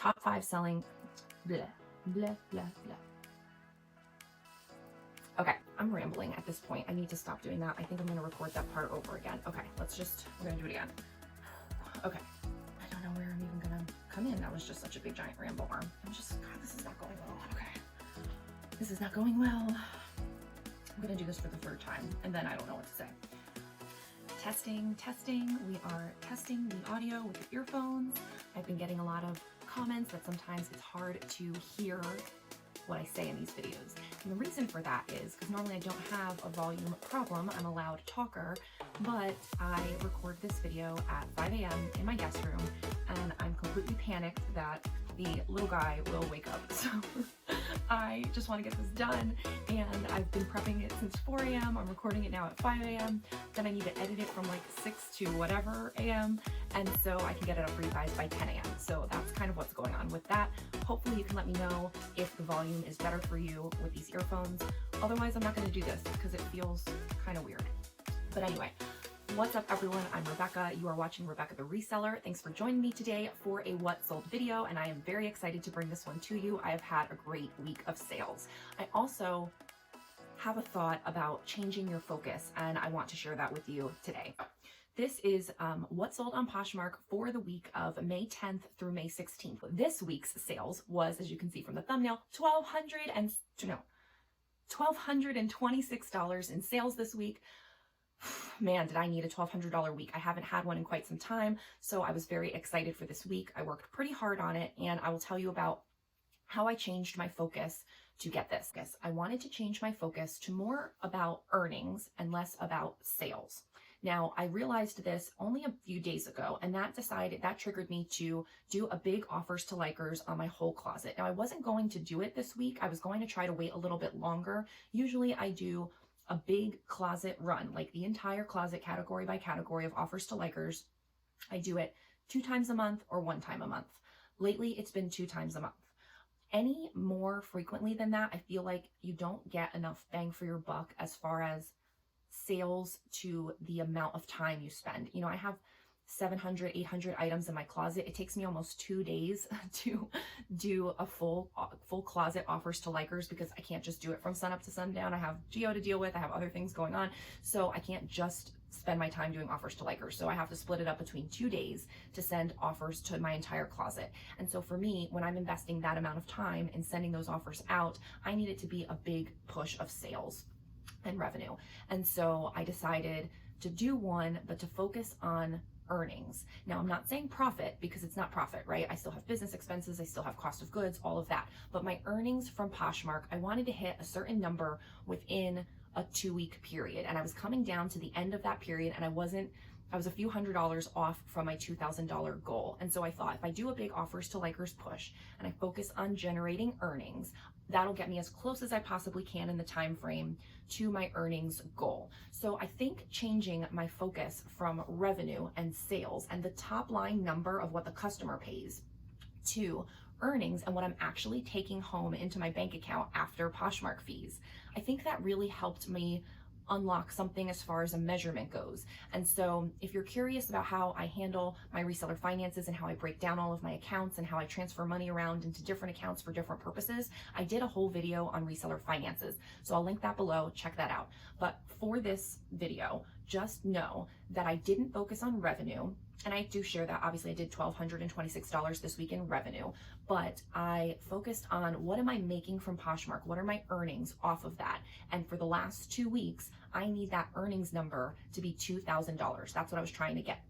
top 5 selling, blah, blah, blah, blah. Okay, I'm rambling at this point. I need to stop doing that. I think I'm gonna record that part over again. Okay, we're gonna do it again. Okay, I don't know where I'm even gonna come in. That was just such a big giant ramble arm. God, this is not going well. Okay, this is not going well. I'm gonna do this for the 3rd time, and then I don't know what to say. Testing. We are testing the audio with the earphones. I've been getting a lot of comments that sometimes it's hard to hear what I say in these videos. And the reason for that is because normally I don't have a volume problem. I'm a loud talker, but I record this video at 5 a.m. in my guest room, and I'm completely panicked that the little guy will wake up. So I just want to get this done, and I've been prepping it since 4 a.m. I'm recording it now at 5 a.m. Then I need to edit it from like 6 to whatever a.m. and so I can get it up for you guys by 10 a.m. So that's kind of what's going on with that. Hopefully you can let me know if the volume is better for you with these earphones. Otherwise, I'm not going to do this because it feels kind of weird. But anyway, what's up everyone? I'm Rebecca. You are watching Rebecca the Reseller. Thanks for joining me today for a What Sold video, and I am very excited to bring this one to you. I have had a great week of sales. I also have a thought about changing your focus, and I want to share that with you today. This is what sold on Poshmark for the week of May 10th through May 16th. This week's sales was, as you can see from the thumbnail, $1,226 in sales this week. Man, did I need a $1,200 week. I haven't had one in quite some time, so I was very excited for this week. I worked pretty hard on it, and I will tell you about how I changed my focus to get this. I wanted to change my focus to more about earnings and less about sales. Now, I realized this only a few days ago, and that triggered me to do a big offers to likers on my whole closet. Now, I wasn't going to do it this week. I was going to try to wait a little bit longer. Usually I do a big closet run, like the entire closet category by category of offers to likers. I do it 2 times a month or 1 time a month. Lately, it's been 2 times a month. Any more frequently than that, I feel like you don't get enough bang for your buck as far as sales to the amount of time you spend. You know, I have 700, 800 items in my closet. It takes me almost 2 days to do a full closet offers to likers because I can't just do it from sun up to sundown. I have Geo to deal with. I have other things going on. So I can't just spend my time doing offers to likers. So I have to split it up between 2 days to send offers to my entire closet. And so for me, when I'm investing that amount of time in sending those offers out, I need it to be a big push of sales and revenue. And so I decided to do one, but to focus on earnings. Now, I'm not saying profit because it's not profit, right? I still have business expenses, I still have cost of goods, all of that. But my earnings from Poshmark, I wanted to hit a certain number within a 2-week period. And I was coming down to the end of that period, and I was a few $100s off from my $2,000 goal. And so I thought if I do a big offers to likers push and I focus on generating earnings, that'll get me as close as I possibly can in the time frame to my earnings goal. So I think changing my focus from revenue and sales and the top line number of what the customer pays to earnings and what I'm actually taking home into my bank account after Poshmark fees, I think that really helped me unlock something as far as a measurement goes. And so if you're curious about how I handle my reseller finances and how I break down all of my accounts and how I transfer money around into different accounts for different purposes, I did a whole video on reseller finances. So I'll link that below, check that out. But for this video, just know that I didn't focus on revenue. And I do share that. Obviously, I did $1,226 this week in revenue, but I focused on what am I making from Poshmark? What are my earnings off of that? And for the last 2 weeks, I need that earnings number to be $2,000. That's what I was trying to get.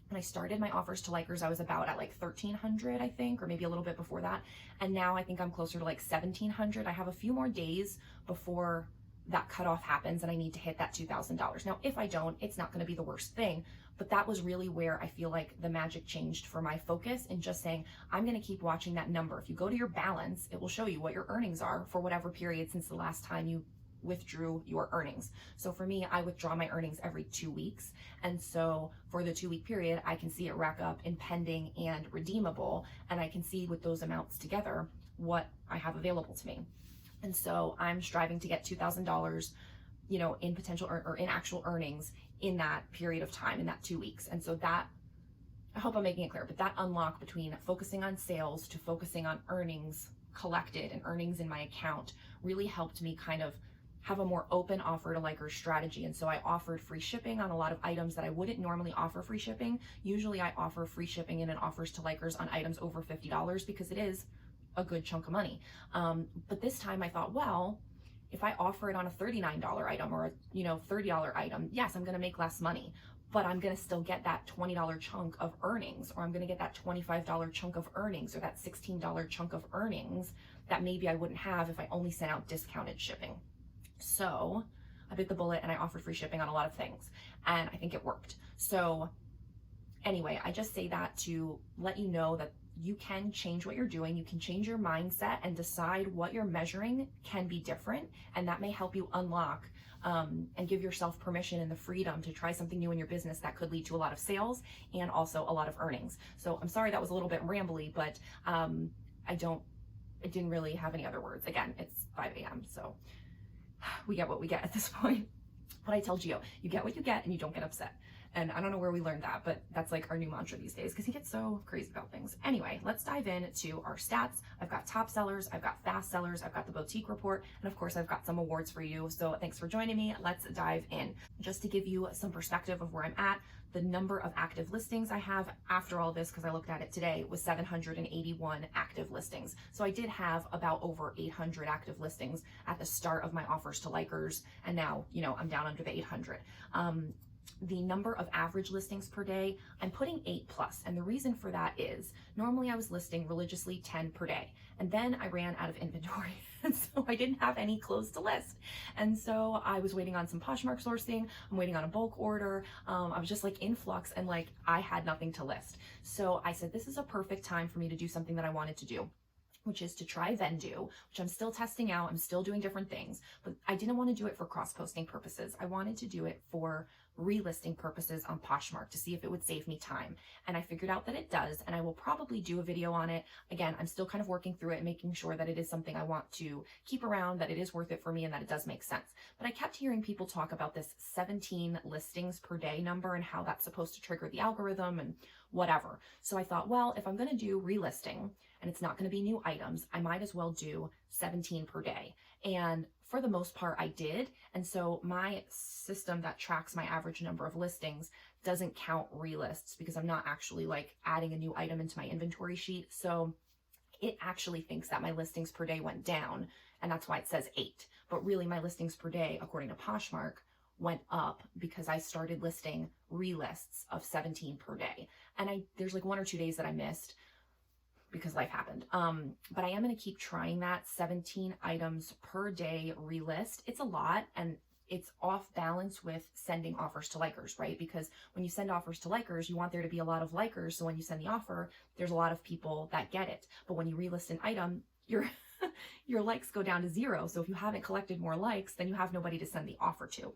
When I started my offers to likers, I was about at like 1,300, I think, or maybe a little bit before that. And now I think I'm closer to like 1,700. I have a few more days before that cutoff happens and I need to hit that $2,000. Now, if I don't, it's not going to be the worst thing, but that was really where I feel like the magic changed for my focus in just saying, I'm going to keep watching that number. If you go to your balance, it will show you what your earnings are for whatever period since the last time you withdrew your earnings. So for me, I withdraw my earnings every 2 weeks. And so for the 2-week period, I can see it rack up in pending and redeemable. And I can see with those amounts together, what I have available to me. And so I'm striving to get $2,000, you know, in potential or in actual earnings in that period of time, in that 2 weeks. And so that I hope I'm making it clear, but that unlock between focusing on sales to focusing on earnings collected and earnings in my account really helped me kind of have a more open offer to likers strategy. And so I offered free shipping on a lot of items that I wouldn't normally offer free shipping. Usually I offer free shipping and offers to likers on items over $50 because it is a good chunk of money. But this time I thought, well, if I offer it on a $39 item or a $30 item, yes, I'm going to make less money, but I'm going to still get that $20 chunk of earnings, or I'm going to get that $25 chunk of earnings, or that $16 chunk of earnings that maybe I wouldn't have if I only sent out discounted shipping. So I bit the bullet and I offered free shipping on a lot of things, and I think it worked. So anyway, I just say that to let you know that you can change what you're doing. You can change your mindset and decide what you're measuring can be different. And that may help you unlock and give yourself permission and the freedom to try something new in your business that could lead to a lot of sales and also a lot of earnings. So I'm sorry that was a little bit rambly, but I didn't really have any other words. Again, it's 5 a.m. So we get what we get at this point. But I tell Gio, you get what you get and you don't get upset. And I don't know where we learned that, but that's like our new mantra these days because he gets so crazy about things. Anyway, let's dive into our stats. I've got top sellers, I've got fast sellers, I've got the boutique report, and of course I've got some awards for you. So thanks for joining me. Let's dive in. Just to give you some perspective of where I'm at, the number of active listings I have after all this, because I looked at it today, was 781 active listings. So I did have about over 800 active listings at the start of my offers to likers, and now, I'm down under the 800. The number of average listings per day, I'm putting 8+. And the reason for that is normally I was listing religiously 10 per day. And then I ran out of inventory. And so I didn't have any clothes to list. And so I was waiting on some Poshmark sourcing. I'm waiting on a bulk order. I was just like in flux and like I had nothing to list. So I said, this is a perfect time for me to do something that I wanted to do, which is to try Vendu, which I'm still testing out. I'm still doing different things, but I didn't want to do it for cross-posting purposes. I wanted to do it for relisting purposes on Poshmark to see if it would save me time. And I figured out that it does, and I will probably do a video on it. Again, I'm still kind of working through it and making sure that it is something I want to keep around, that it is worth it for me, and that it does make sense. But I kept hearing people talk about this 17 listings per day number and how that's supposed to trigger the algorithm and whatever. So I thought, well, if I'm going to do relisting and it's not going to be new items, I might as well do 17 per day. And for the most part, I did. And so my system that tracks my average number of listings doesn't count relists because I'm not actually like adding a new item into my inventory sheet. So it actually thinks that my listings per day went down, and that's why it says 8. But really my listings per day, according to Poshmark, went up because I started listing relists of 17 per day. And there's like 1 or 2 days that I missed because life happened. But I am going to keep trying that 17 items per day relist. It's a lot, and it's off balance with sending offers to likers, right? Because when you send offers to likers, you want there to be a lot of likers. So when you send the offer, there's a lot of people that get it. But when you relist an item, your likes go down to 0. So if you haven't collected more likes, then you have nobody to send the offer to.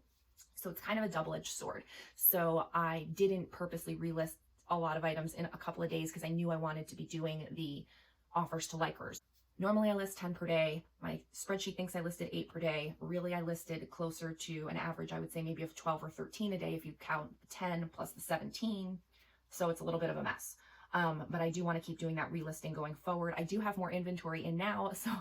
So it's kind of a double-edged sword. So I didn't purposely relist a lot of items in a couple of days because I knew I wanted to be doing the offers to likers. Normally I list 10 per day. My spreadsheet thinks I listed 8 per day. Really, I listed closer to an average, I would say maybe of 12 or 13 a day if you count the 10 plus the 17. So it's a little bit of a mess. But I do want to keep doing that relisting going forward. I do have more inventory in now, so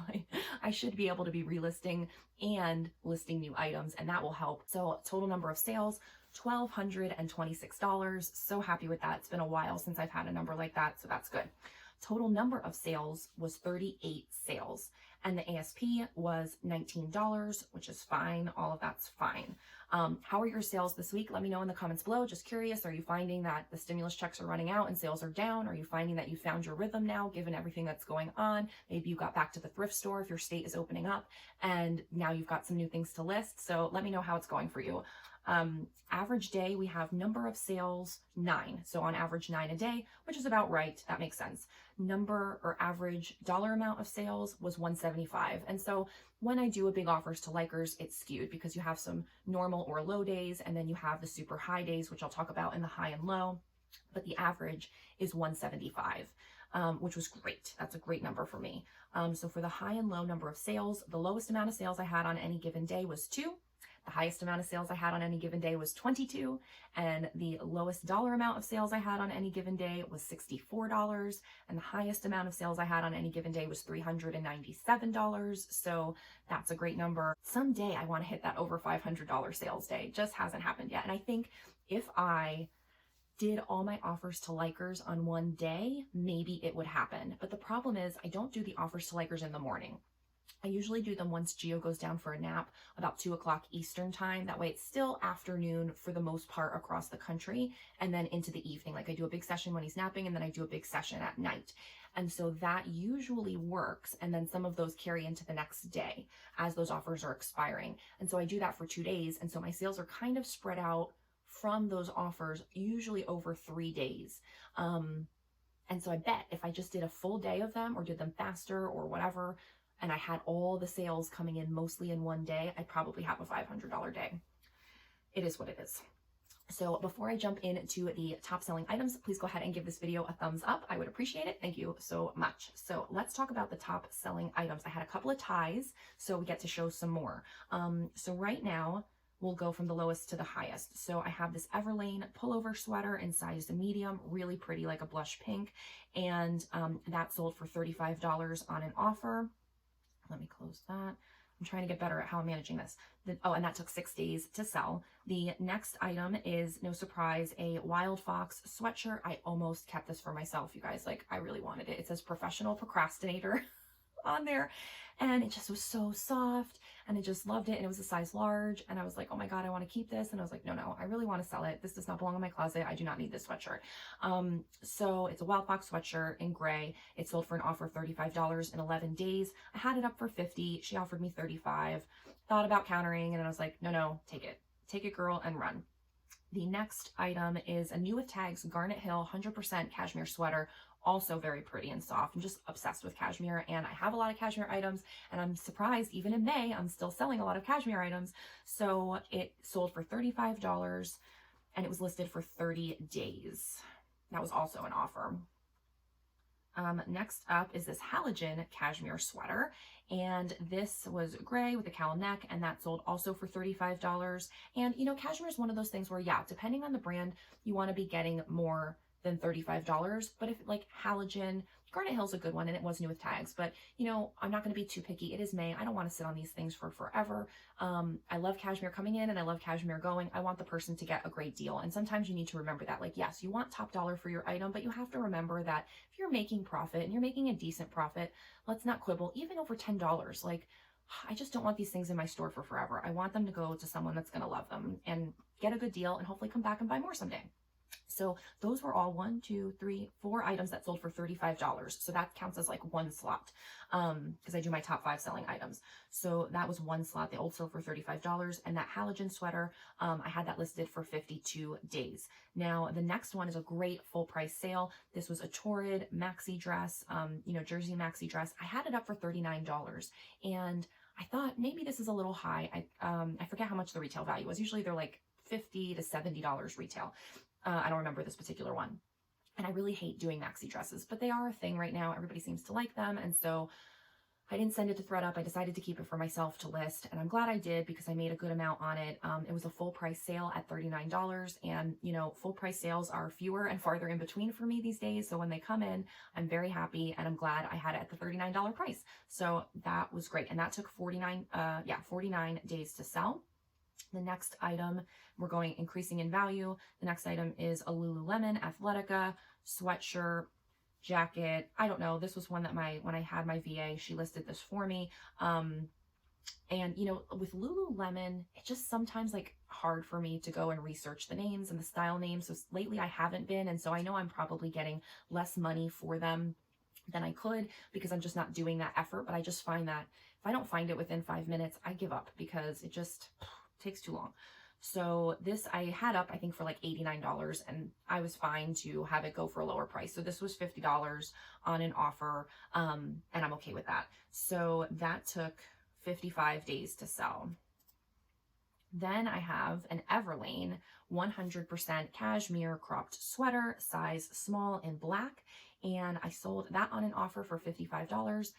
I should be able to be relisting and listing new items, and that will help. So total number of sales, $1,226. So happy with that. It's been a while since I've had a number like that, so that's good. Total number of sales was 38 sales, and the ASP was $19, which is fine. All of that's fine. How are your sales this week? Let me know in the comments below. Just curious, are you finding that the stimulus checks are running out and sales are down? Are you finding that you found your rhythm now, given everything that's going on? Maybe you got back to the thrift store if your state is opening up, and now you've got some new things to list. So let me know how it's going for you. Average day, we have number of sales 9. So on average 9 a day, which is about right. That makes sense. Number or average dollar amount of sales was $175. And so when I do a big offers to likers, it's skewed because you have some normal or low days, and then you have the super high days, which I'll talk about in the high and low. But the average is $175, which was great. That's a great number for me. So for the high and low number of sales, the lowest amount of sales I had on any given day was 2. The highest amount of sales I had on any given day was $22, and the lowest dollar amount of sales I had on any given day was $64, and the highest amount of sales I had on any given day was $397. So that's a great number. Someday I want to hit that over $500 sales day. Just hasn't happened yet. And I think if I did all my offers to likers on one day, maybe it would happen. But the problem is I don't do the offers to likers in the morning. I usually do them once Gio goes down for a nap about 2 o'clock Eastern time. That way it's still afternoon for the most part across the country, and then into the evening. Like I do a big session when he's napping, and then I do a big session at night. And so that usually works. And then some of those carry into the next day as those offers are expiring. And so I do that for 2 days. And so my sales are kind of spread out from those offers, usually over 3 days. And so I bet if I just did a full day of them or did them faster or whatever, and I had all the sales coming in mostly in one day, I'd probably have a $500 day. It is what it is. So before I jump into the top selling items, please go ahead and give this video a thumbs up. I would appreciate it. Thank you so much. So let's talk about the top selling items. I had a couple of ties, so we get to show some more. So right now, we'll go from the lowest to the highest. So I have this Everlane pullover sweater in size medium, really pretty, like a blush pink. And that sold for $35 on an offer. Let me close that. I'm trying to get better at how I'm managing this. And that took 6 days to sell. The next item is, no surprise, a Wild Fox sweatshirt. I almost kept this for myself, you guys. Like, I really wanted it. It says professional procrastinator on there, and it just was so soft, and I just loved it. And it was a size large, and I was like, oh my God, I want to keep this. And I was like, no, I really want to sell it. This does not belong in my closet. I do not need this sweatshirt. So it's a Wild Fox sweatshirt in gray. It sold for an offer of $35 in 11 days. I had it up for $50. She offered me $35. Thought about countering, and then I was like, no, take it, girl, and run. The next item is a new with tags Garnet Hill 100% cashmere sweater. Also very pretty and soft. I'm just obsessed with cashmere, and I have a lot of cashmere items, and I'm surprised even in May I'm still selling a lot of cashmere items. So it sold for $35, and it was listed for 30 days. That was also an offer. Next up is this halogen cashmere sweater, and this was gray with a cowl neck, and that sold also for $35. And you know, cashmere is one of those things where, yeah, depending on the brand, you want to be getting more than $35. But if like halogen, Garnet Hill's a good one, and it was new with tags. But you know, I'm not going to be too picky. It is May. I don't want to sit on these things for forever. I love cashmere coming in, and I love cashmere going. I want the person to get a great deal. And sometimes you need to remember that. Like, yes, you want top dollar for your item, but you have to remember that if you're making profit and you're making a decent profit, let's not quibble, even over $10. Like, I just don't want these things in my store for forever. I want them to go to someone that's going to love them and get a good deal and hopefully come back and buy more someday. So those were all 4 items that sold for $35. So that counts as like one slot, because I do my top 5 selling items. So that was one slot. They all sold for $35. And that halogen sweater, I had that listed for 52 days. Now the next one is a great full price sale. This was a Torrid maxi dress, jersey maxi dress. I had it up for $39, and I thought maybe this is a little high. I forget how much the retail value was. Usually they're like $50 to $70 retail. I don't remember this particular one. And I really hate doing maxi dresses, but they are a thing right now. Everybody seems to like them. And so I didn't send it to ThredUp. I decided to keep it for myself to list. And I'm glad I did, because I made a good amount on it. It was a full price sale at $39. And, you know, full price sales are fewer and farther in between for me these days. So when they come in, I'm very happy, and I'm glad I had it at the $39 price. So that was great. And that took 49 days to sell. The next item, we're going increasing in value. The next item is a Lululemon Athletica sweatshirt, jacket. I don't know. This was one that when I had my VA, she listed this for me. And you know, with Lululemon, it's just sometimes like hard for me to go and research the names and the style names. So lately I haven't been. And so I know I'm probably getting less money for them than I could, because I'm just not doing that effort. But I just find that if I don't find it within 5 minutes, I give up, because it just takes too long. So this I had up, I think, for like $89, and I was fine to have it go for a lower price. So this was $50 on an offer, and I'm okay with that. So that took 55 days to sell. Then I have an Everlane 100% cashmere cropped sweater, size small in black, and I sold that on an offer for $55.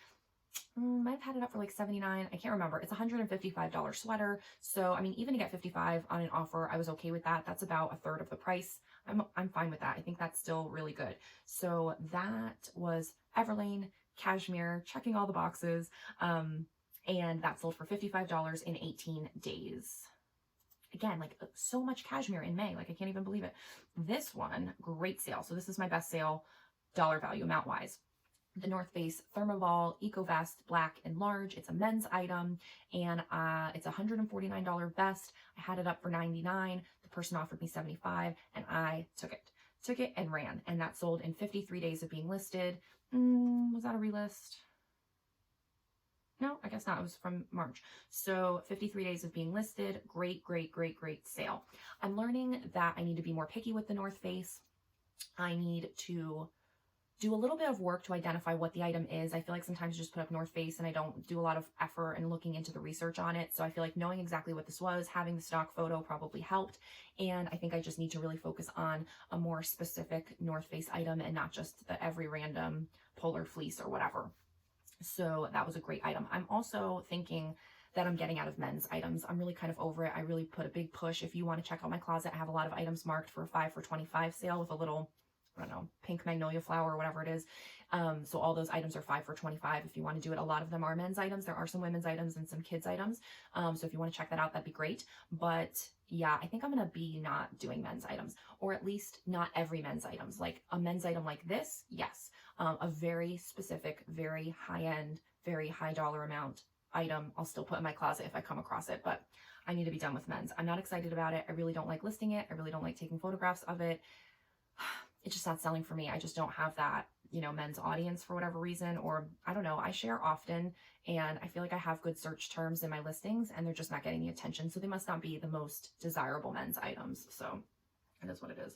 might have had it up for like 79. I can't remember. It's a $155 sweater. So, I mean, even to get 55 on an offer, I was okay with that. That's about a third of the price. I'm fine with that. I think that's still really good. So that was Everlane cashmere, checking all the boxes. And that sold for $55 in 18 days. Again, like so much cashmere in May. Like I can't even believe it. This one, great sale. So this is my best sale dollar value amount wise. The North Face Thermoball Eco Vest, black and large. It's a men's item, and it's a $149 vest. I had it up for $99. The person offered me $75, and I took it and ran. And that sold in 53 days of being listed. Was that a relist? No, I guess not. It was from March. So 53 days of being listed. Great, great, great, great sale. I'm learning that I need to be more picky with the North Face. I need to do a little bit of work to identify what the item is. I feel like sometimes I just put up North Face and I don't do a lot of effort in looking into the research on it. So I feel like knowing exactly what this was, having the stock photo probably helped. And I think I just need to really focus on a more specific North Face item and not just the every random polar fleece or whatever. So that was a great item. I'm also thinking that I'm getting out of men's items. I'm really kind of over it. I really put a big push. If you want to check out my closet, I have a lot of items marked for a 5 for 25 sale with a little, I don't know, pink magnolia flower or whatever it is. So all those items are 5 for 25 if you want to do it. A lot of them are men's items. There are some women's items and some kids items. So if you want to check that out, that'd be great. But yeah, I think I'm going to be not doing men's items, or at least not every men's items. Like a men's item like this, yes. A very specific, very high end, very high dollar amount item I'll still put in my closet if I come across it, but I need to be done with men's. I'm not excited about it. I really don't like listing it. I really don't like taking photographs of it. It's just not selling for me. I just don't have that, men's audience for whatever reason, or I don't know. I share often and I feel like I have good search terms in my listings and they're just not getting the attention. So they must not be the most desirable men's items. So it is what it is.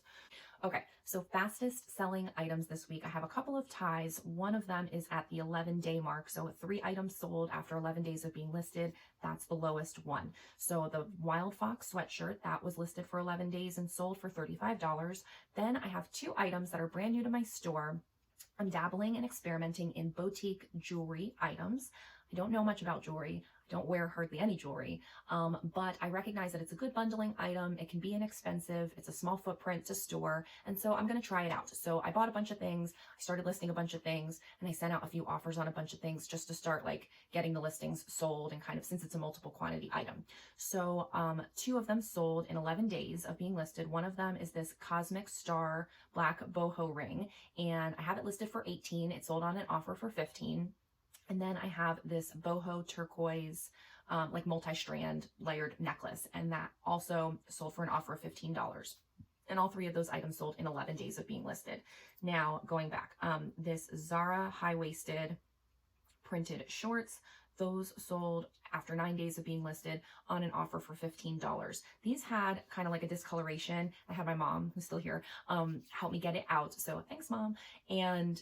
Okay, so fastest selling items this week. I have a couple of ties. One of them is at the 11-day mark. So 3 items sold after 11 days of being listed. That's the lowest one. So the Wild Fox sweatshirt, that was listed for 11 days and sold for $35. Then I have 2 items that are brand new to my store. I'm dabbling and experimenting in boutique jewelry items. I don't know much about jewelry. I don't wear hardly any jewelry, but I recognize that it's a good bundling item. It can be inexpensive. It's a small footprint to store. And so I'm going to try it out. So I bought a bunch of things. I started listing a bunch of things and I sent out a few offers on a bunch of things just to start like getting the listings sold and kind of, since it's a multiple quantity item. So 2 of them sold in 11 days of being listed. One of them is this Cosmic Star black boho ring, and I have it listed for 18. It sold on an offer for 15. And then I have this boho turquoise, like multi-strand layered necklace. And that also sold for an offer of $15. And all 3 of those items sold in 11 days of being listed. Now, going back, this Zara high-waisted printed shorts, those sold after 9 days of being listed on an offer for $15. These had kind of like a discoloration. I had my mom, who's still here, help me get it out. So thanks, Mom. And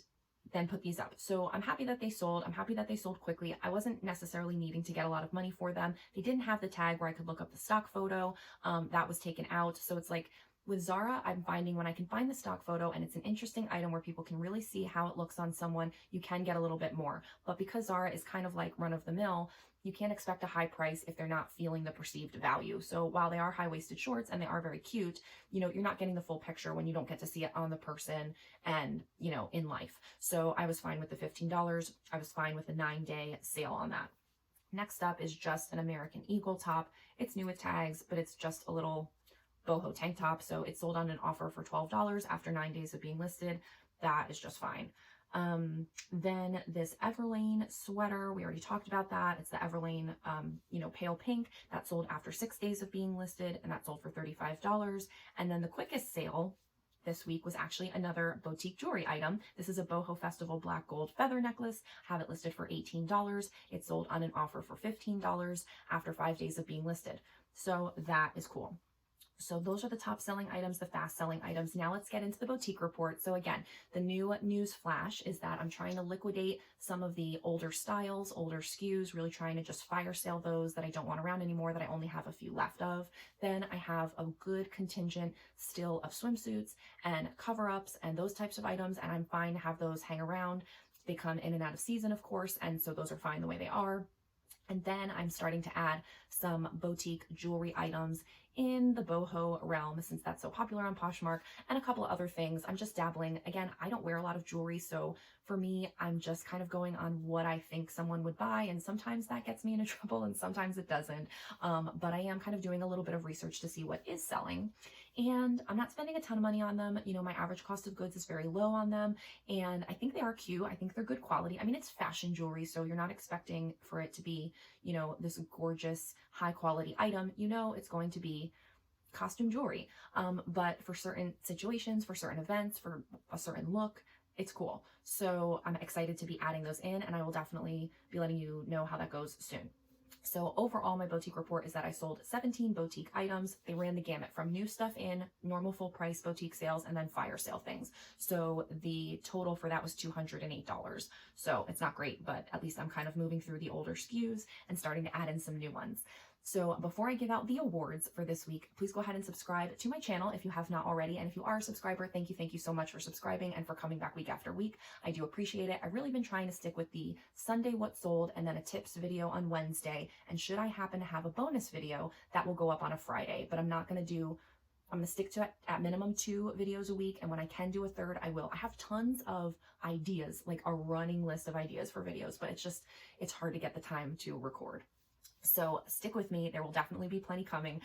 then put these up. So I'm happy that they sold. I'm happy that they sold quickly. I wasn't necessarily needing to get a lot of money for them. They didn't have the tag where I could look up the stock photo. That was taken out. So it's like with Zara, I'm finding when I can find the stock photo and it's an interesting item where people can really see how it looks on someone, you can get a little bit more. But because Zara is kind of like run of the mill, you can't expect a high price if they're not feeling the perceived value. So while they are high-waisted shorts and they are very cute, you're not getting the full picture when you don't get to see it on the person and, in life. So I was fine with the $15. I was fine with the 9-day sale on that. Next up is just an American Eagle top. It's new with tags, but it's just a little boho tank top. So it sold on an offer for $12 after 9 days of being listed. That is just fine. Then this Everlane sweater, we already talked about that. It's the Everlane, pale pink that sold after 6 days of being listed, and that sold for $35. And then the quickest sale this week was actually another boutique jewelry item. This is a Boho Festival black gold feather necklace. I have it listed for $18. It sold on an offer for $15 after 5 days of being listed. So that is cool. So those are the top selling items, the fast selling items. Now let's get into the boutique report. So again, the new news flash is that I'm trying to liquidate some of the older styles, older SKUs, really trying to just fire sale those that I don't want around anymore, that I only have a few left of. Then I have a good contingent still of swimsuits and cover-ups and those types of items, and I'm fine to have those hang around. They come in and out of season, of course, and so those are fine the way they are. And then I'm starting to add some boutique jewelry items in the boho realm, since that's so popular on Poshmark, and a couple of other things. I'm just dabbling. Again, I don't wear a lot of jewelry, so for me, I'm just kind of going on what I think someone would buy, and sometimes that gets me into trouble and sometimes it doesn't. But I am kind of doing a little bit of research to see what is selling, and I'm not spending a ton of money on them. You know, my average cost of goods is very low on them, and I think they are cute. I think they're good quality. I mean, it's fashion jewelry, so you're not expecting for it to be, you know, this gorgeous high quality item. You know, it's going to be costume jewelry. But for certain situations, for certain events, for a certain look, it's cool. So I'm excited to be adding those in, and I will definitely be letting you know how that goes soon. So overall, my boutique report is that I sold 17 boutique items. They ran the gamut from new stuff in, normal full price boutique sales, and then fire sale things. So the total for that was $208. So it's not great, but at least I'm kind of moving through the older SKUs and starting to add in some new ones. So before I give out the awards for this week, please go ahead and subscribe to my channel if you have not already. And if you are a subscriber, thank you so much for subscribing and for coming back week after week. I do appreciate it. I've really been trying to stick with the Sunday what sold and then a tips video on Wednesday. And should I happen to have a bonus video, that will go up on a Friday. But I'm going to stick to at minimum 2 videos a week. And when I can do a third, I will. I have tons of ideas, like a running list of ideas for videos, but it's hard to get the time to record. So stick with me. There will definitely be plenty coming.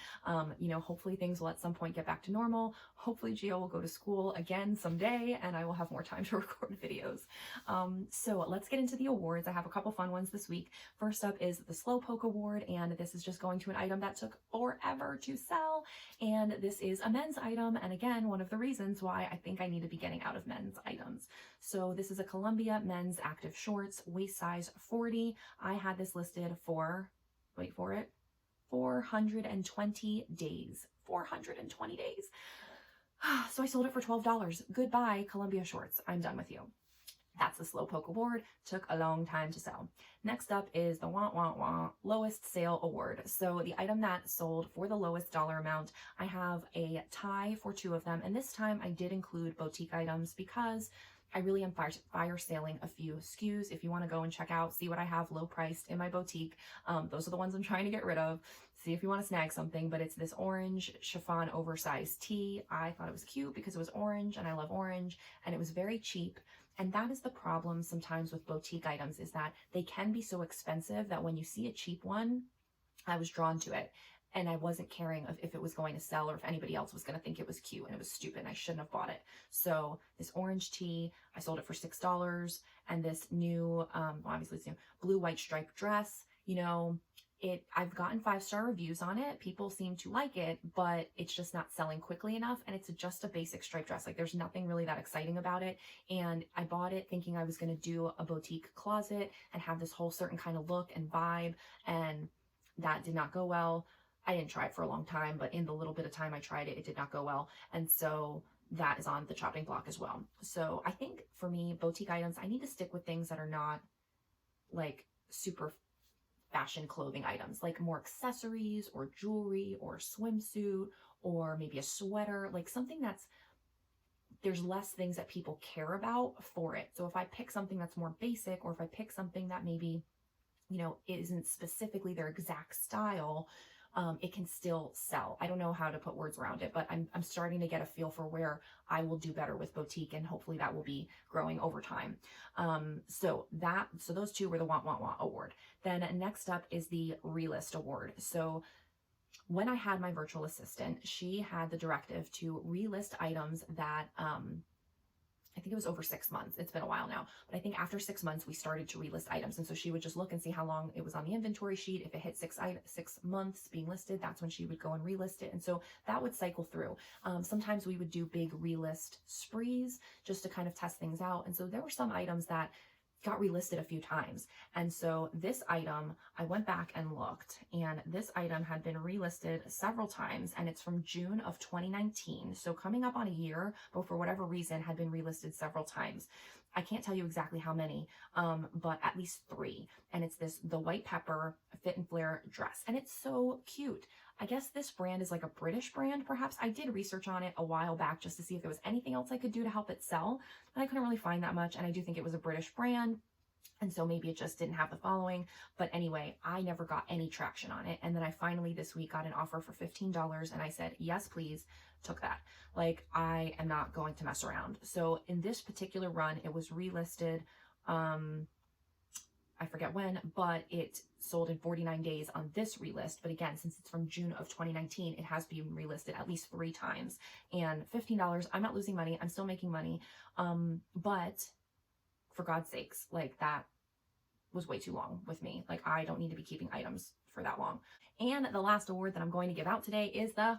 You know, hopefully things will at some point get back to normal. Hopefully Gio will go to school again someday and I will have more time to record videos. So let's get into the awards. I have a couple fun ones this week. First up is the Slowpoke Award, and this is just going to an item that took forever to sell. And this is a men's item. And again, one of the reasons why I think I need to be getting out of men's items. So this is a Columbia men's active shorts, waist size 40. I had this listed for, wait for it, 420 days. 420 days. So I sold it for $12. Goodbye, Columbia shorts. I'm done with you. That's the Slowpoke Award. Took a long time to sell. Next up is the lowest sale award. So the item that sold for the lowest dollar amount, I have a tie for 2 of them. And this time I did include boutique items because I really am fire selling a few SKUs. If you want to go and check out, see what I have low priced in my boutique. Those are the ones I'm trying to get rid of. See if you want to snag something, but it's this orange chiffon oversized tee. I thought it was cute because it was orange and I love orange, and it was very cheap. And that is the problem sometimes with boutique items, is that they can be so expensive that when you see a cheap one, I was drawn to it. And I wasn't caring if it was going to sell or if anybody else was going to think it was cute, and it was stupid and I shouldn't have bought it. So this orange tee, I sold it for $6. And this new, obviously it's new, blue white striped dress, you know, I've gotten 5-star reviews on it. People seem to like it, but it's just not selling quickly enough. And it's just a basic striped dress. Like there's nothing really that exciting about it. And I bought it thinking I was going to do a boutique closet and have this whole certain kind of look and vibe. And that did not go well. I didn't try it for a long time, but in the little bit of time I tried it, it did not go well. And so that is on the chopping block as well. So I think for me, boutique items, I need to stick with things that are not like super fashion clothing items, like more accessories or jewelry or swimsuit or maybe a sweater, like something there's less things that people care about for it. So if I pick something that's more basic, or if I pick something that maybe, you know, isn't specifically their exact style, it can still sell. I don't know how to put words around it, but I'm starting to get a feel for where I will do better with boutique, and hopefully that will be growing over time. So those 2 were the Want award. Then next up is the Relist award. So when I had my virtual assistant, she had the directive to relist items that, I think it was over 6 months. It's been a while now, but I think after 6 months, we started to relist items. And so she would just look and see how long it was on the inventory sheet. If it hit 6 months being listed, that's when she would go and relist it. And so that would cycle through. Sometimes we would do big relist sprees just to kind of test things out. And so there were some items that got relisted a few times. And so this item, I went back and looked, and this item had been relisted several times, and it's from June of 2019. So coming up on a year, but for whatever reason had been relisted several times. I can't tell you exactly how many, but at least 3. And it's the white pepper fit and flare dress. And it's so cute. I guess this brand is like a British brand, perhaps. I did research on it a while back just to see if there was anything else I could do to help it sell, but I couldn't really find that much. And I do think it was a British brand. And so maybe it just didn't have the following. But anyway, I never got any traction on it. And then I finally this week got an offer for $15 and I said, yes, please, took that. Like, I am not going to mess around. So in this particular run, it was relisted. I forget when, but it sold in 49 days on this relist. But again, since it's from June of 2019, it has been relisted at least 3 times. And $15, I'm not losing money. I'm still making money. But for God's sakes, like, that was way too long with me. Like, I don't need to be keeping items for that long. And the last award that I'm going to give out today is the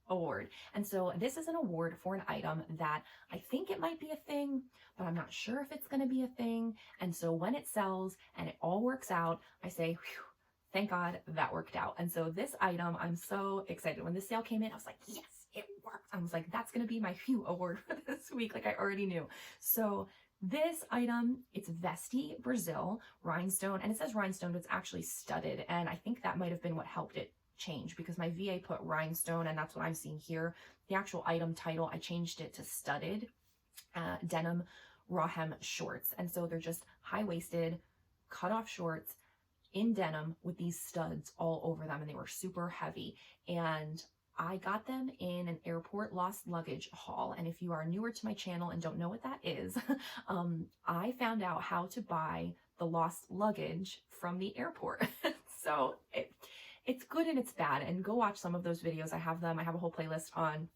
award. And so this is an award for an item that I think it might be a thing, but I'm not sure if it's going to be a thing. And so when it sells and it all works out, I say, thank God that worked out. And so this item, I'm so excited. When the sale came in, I was like, yes, it worked. I was like, that's going to be my phew award for this week. Like, I already knew. So this item, it's Vesti Brazil rhinestone, and it says rhinestone, but it's actually studded. And I think that might have been what helped it change, because my VA put rhinestone and that's what I'm seeing here. The actual item title, I changed it to studded denim raw hem shorts. And so they're just high-waisted cut off shorts in denim with these studs all over them, and they were super heavy. And I got them in an airport lost luggage haul. And if you are newer to my channel and don't know what that is, I found out how to buy the lost luggage from the airport. So it's good and it's bad. And go watch some of those videos. I have them. I have a whole playlist on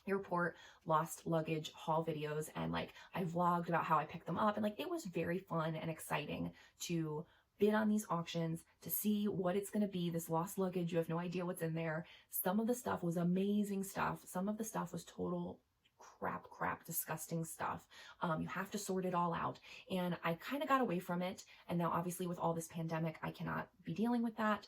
airport lost luggage haul videos. And like, I vlogged about how I picked them up. And like, it was very fun and exciting to bid on these auctions, to see what it's going to be. This lost luggage, you have no idea what's in there. Some of the stuff was amazing stuff. Some of the stuff was total crap, disgusting stuff. You have to sort it all out. And I kind of got away from it. And now obviously with all this pandemic, I cannot be dealing with that.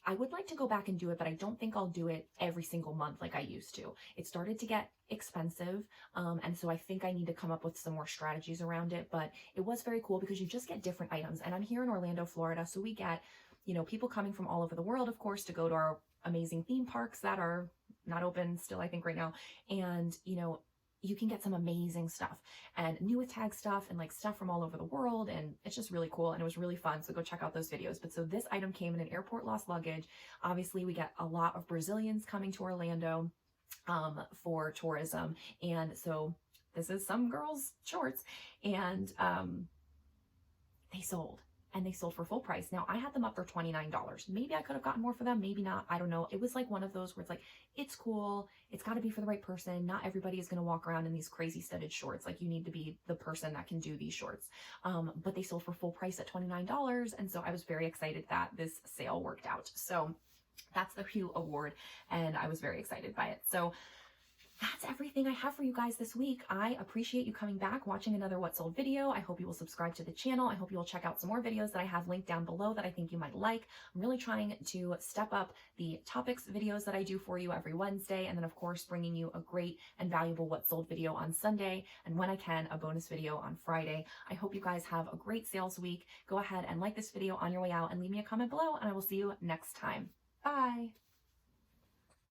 I would like to go back and do it, but I don't think I'll do it every single month like I used to. It started to get expensive. And so I think I need to come up with some more strategies around it, but it was very cool because you just get different items. And I'm here in Orlando, Florida. So we get, you know, people coming from all over the world, of course, to go to our amazing theme parks that are not open still, I think, right now. And, you know, you can get some amazing stuff and new with tag stuff and like stuff from all over the world. And it's just really cool. And it was really fun. So go check out those videos. But so this item came in an airport lost luggage. Obviously we get a lot of Brazilians coming to Orlando for tourism. And so this is some girls' shorts, and they sold. And they sold for full price. Now, I had them up for $29. Maybe I could have gotten more for them. Maybe not. I don't know. It was like one of those where it's like, it's cool. It's got to be for the right person. Not everybody is going to walk around in these crazy studded shorts. Like, you need to be the person that can do these shorts. But they sold for full price at $29. And so I was very excited that this sale worked out. So that's the Hue Award. And I was very excited by it. So that's everything I have for you guys this week. I appreciate you coming back, watching another What Sold video. I hope you will subscribe to the channel. I hope you will check out some more videos that I have linked down below that I think you might like. I'm really trying to step up the topics videos that I do for you every Wednesday. And then of course, bringing you a great and valuable What Sold video on Sunday. And when I can, a bonus video on Friday. I hope you guys have a great sales week. Go ahead and like this video on your way out and leave me a comment below, and I will see you next time. Bye.